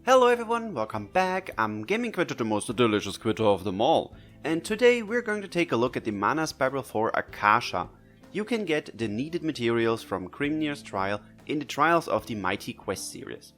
Hello everyone, welcome back. I'm Gaming Quitte, the most delicious Quitte of them all. And today we're going to take a look at the mana spiral for Akasha. You can get the needed materials from Grimnir's trial in the Trials of the Mighty Quest series.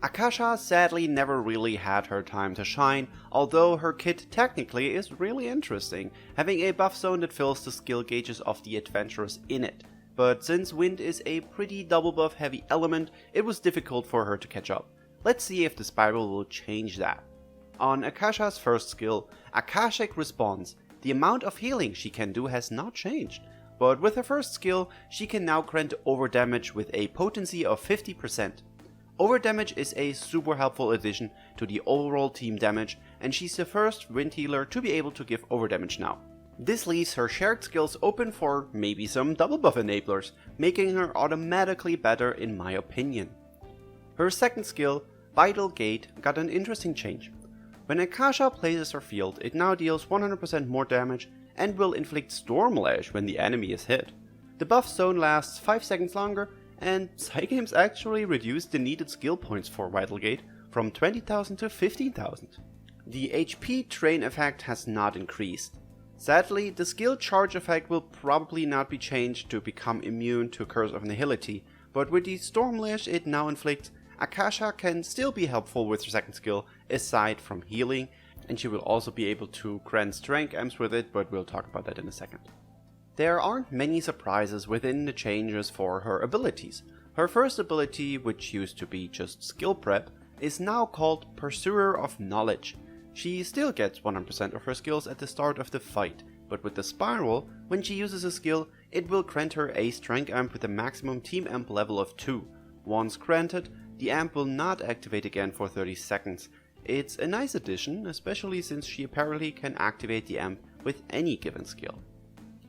Akasha sadly never really had her time to shine, although her kit technically is really interesting, having a buff zone that fills the skill gauges of the adventurers in it. But since wind is a pretty double buff heavy element, it was difficult for her to catch up. Let's see if the spiral will change that. On Akasha's first skill, Akashic Response, the amount of healing she can do has not changed, but with her first skill, she can now grant overdamage with a potency of 50%. Overdamage is a super helpful addition to the overall team damage, and she's the first wind healer to be able to give overdamage now. This leaves her shared skills open for maybe some double buff enablers, making her automatically better in my opinion. Her second skill, Vital Gate, got an interesting change. When Akasha places her field, it now deals 100% more damage and will inflict Stormlash when the enemy is hit. The buff zone lasts 5 seconds longer, and Cygames actually reduced the needed skill points for Vital Gate from 20,000 to 15,000. The HP drain effect has not increased. Sadly, the skill charge effect will probably not be changed to become immune to Curse of Nihility, but with the Stormlash it now inflicts, Akasha can still be helpful with her second skill aside from healing, and she will also be able to grant strength amps with it, but we'll talk about that in a second. There aren't many surprises within the changes for her abilities. Her first ability, which used to be just skill prep, is now called Pursuer of Knowledge. She still gets 100% of her skills at the start of the fight, but with the spiral, when she uses a skill, it will grant her a strength amp with a maximum team amp level of 2. Once granted, the amp will not activate again for 30 seconds. It's a nice addition, especially since she apparently can activate the amp with any given skill.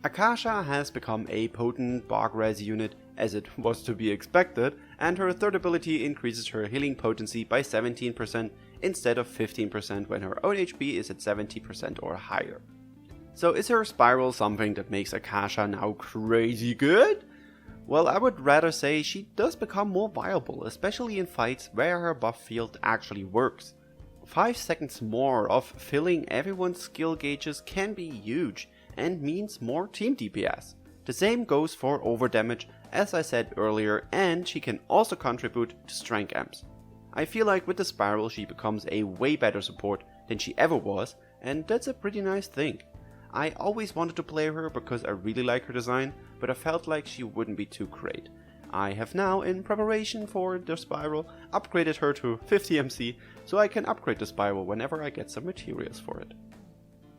Akasha has become a potent Bog Res unit, as it was to be expected, and her third ability increases her healing potency by 17% instead of 15% when her own HP is at 70% or higher. So is her spiral something that makes Akasha now crazy good? Well, I would rather say she does become more viable, especially in fights where her buff field actually works. 5 seconds more of filling everyone's skill gauges can be huge and means more team DPS. The same goes for overdamage, as I said earlier, and she can also contribute to strength amps. I feel like with the spiral she becomes a way better support than she ever was, and that's a pretty nice thing. I always wanted to play her because I really like her design, but I felt like she wouldn't be too great. I have now, in preparation for the spiral, upgraded her to 50 MC, so I can upgrade the spiral whenever I get some materials for it.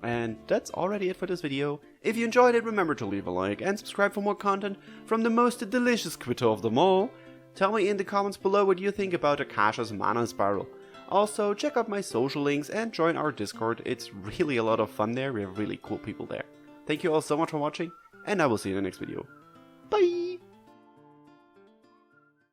And that's already it for this video. If you enjoyed it, remember to leave a like and subscribe for more content from the most delicious Quitte of them all. Tell me in the comments below what you think about Akasha's mana spiral. Also, check out my social links and join our Discord, it's really a lot of fun there, we have really cool people there. Thank you all so much for watching, and I will see you in the next video. Bye!